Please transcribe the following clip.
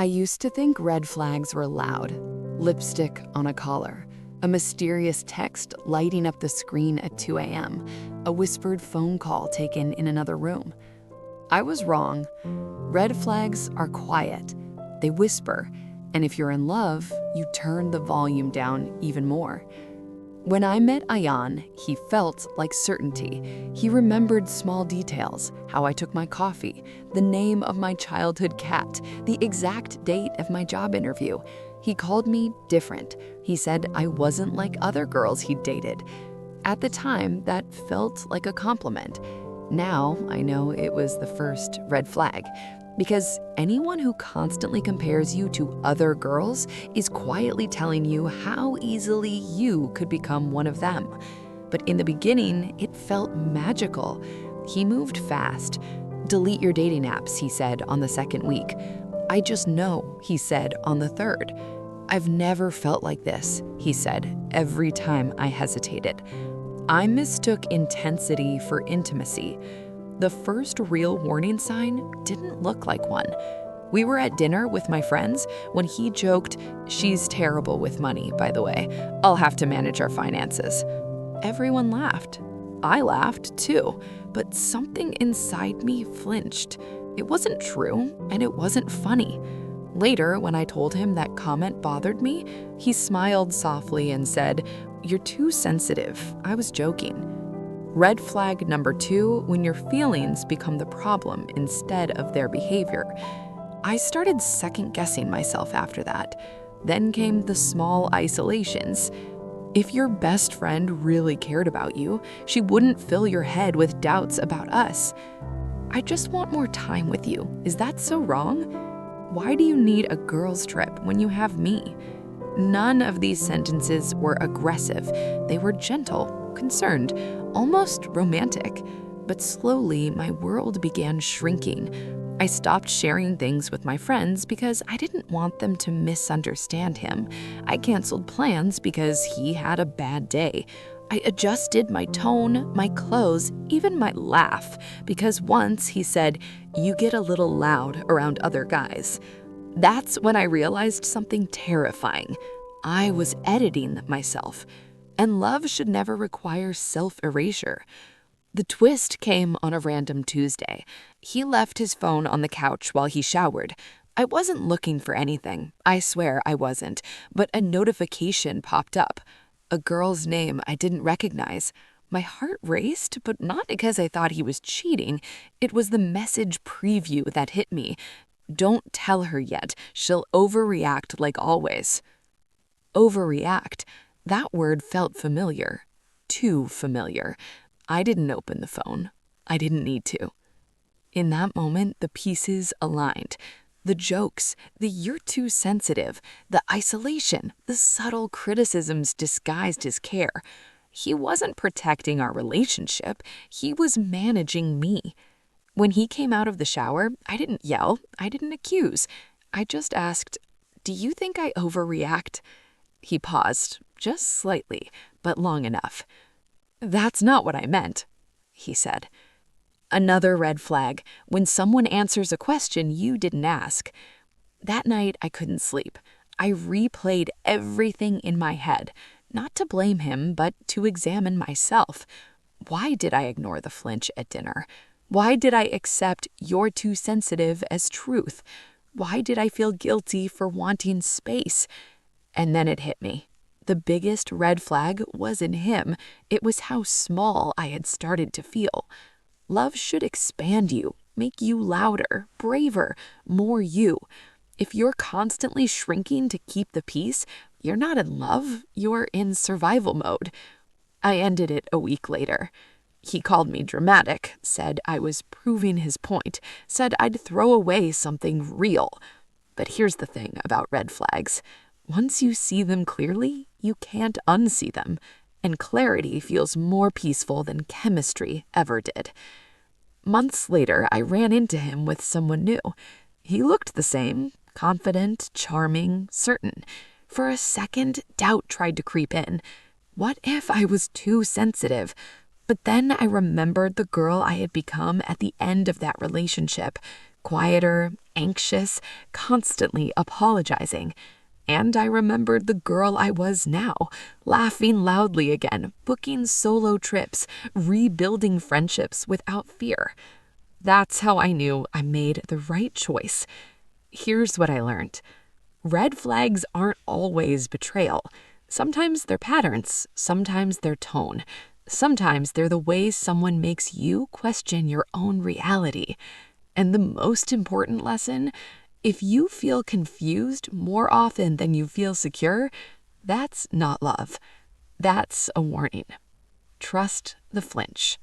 I used to think red flags were loud. Lipstick on a collar, a mysterious text lighting up the screen at 2 a.m., a whispered phone call taken in another room. I was wrong. Red flags are quiet. They whisper, and if you're in love, you turn the volume down even more. When I met Ayan, he felt like certainty. He remembered small details, how I took my coffee, the name of my childhood cat, the exact date of my job interview. He called me different. He said I wasn't like other girls he'd dated. At the time, that felt like a compliment. Now, I know it was the first red flag. Because anyone who constantly compares you to other girls is quietly telling you how easily you could become one of them. But in the beginning, it felt magical. He moved fast. Delete your dating apps, he said on the second week. I just know, he said on the third. I've never felt like this, he said every time I hesitated. I mistook intensity for intimacy. The first real warning sign didn't look like one. We were at dinner with my friends when he joked, "She's terrible with money, by the way. I'll have to manage our finances." Everyone laughed. I laughed too, but something inside me flinched. It wasn't true, and it wasn't funny. Later, when I told him that comment bothered me, he smiled softly and said, "You're too sensitive. I was joking." Red flag number 2, when your feelings become the problem instead of their behavior. I started second-guessing myself after that. Then came the small isolations. If your best friend really cared about you, she wouldn't fill your head with doubts about us. I just want more time with you. Is that so wrong? Why do you need a girls' trip when you have me? None of these sentences were aggressive. They were gentle, concerned, almost romantic. But slowly, my world began shrinking. I stopped sharing things with my friends because I didn't want them to misunderstand him. I canceled plans because he had a bad day. I adjusted my tone, my clothes, even my laugh, because once he said, "You get a little loud around other guys." That's when I realized something terrifying. I was editing myself. And love should never require self-erasure. The twist came on a random Tuesday. He left his phone on the couch while he showered. I wasn't looking for anything. I swear I wasn't. But a notification popped up. A girl's name I didn't recognize. My heart raced, but not because I thought he was cheating. It was the message preview that hit me. Don't tell her yet. She'll overreact like always. Overreact. That word felt familiar. Too familiar. I didn't open the phone. I didn't need to. In that moment, the pieces aligned. The jokes, the "you're too sensitive," the isolation, the subtle criticisms disguised as care. He wasn't protecting our relationship. He was managing me. When he came out of the shower, I didn't yell. I didn't accuse. I just asked, "Do you think I overreact?" He paused, just slightly, but long enough. "That's not what I meant," he said. Another red flag, when someone answers a question you didn't ask. That night, I couldn't sleep. I replayed everything in my head, not to blame him, but to examine myself. Why did I ignore the flinch at dinner? Why did I accept "you're too sensitive" as truth? Why did I feel guilty for wanting space? And then it hit me. The biggest red flag wasn't him. It was how small I had started to feel. Love should expand you, make you louder, braver, more you. If you're constantly shrinking to keep the peace, you're not in love, you're in survival mode. I ended it a week later. He called me dramatic, said I was proving his point, said I'd throw away something real. But here's the thing about red flags. Once you see them clearly, you can't unsee them, and clarity feels more peaceful than chemistry ever did. Months later, I ran into him with someone new. He looked the same, confident, charming, certain. For a second, doubt tried to creep in. What if I was too sensitive? But then I remembered the girl I had become at the end of that relationship. Quieter, anxious, constantly apologizing. And I remembered the girl I was now, laughing loudly again, booking solo trips, rebuilding friendships without fear. That's how I knew I made the right choice. Here's what I learned. Red flags aren't always betrayal. Sometimes they're patterns, sometimes they're tone, sometimes they're the way someone makes you question your own reality. And the most important lesson, if you feel confused more often than you feel secure, that's not love. That's a warning. Trust the flinch.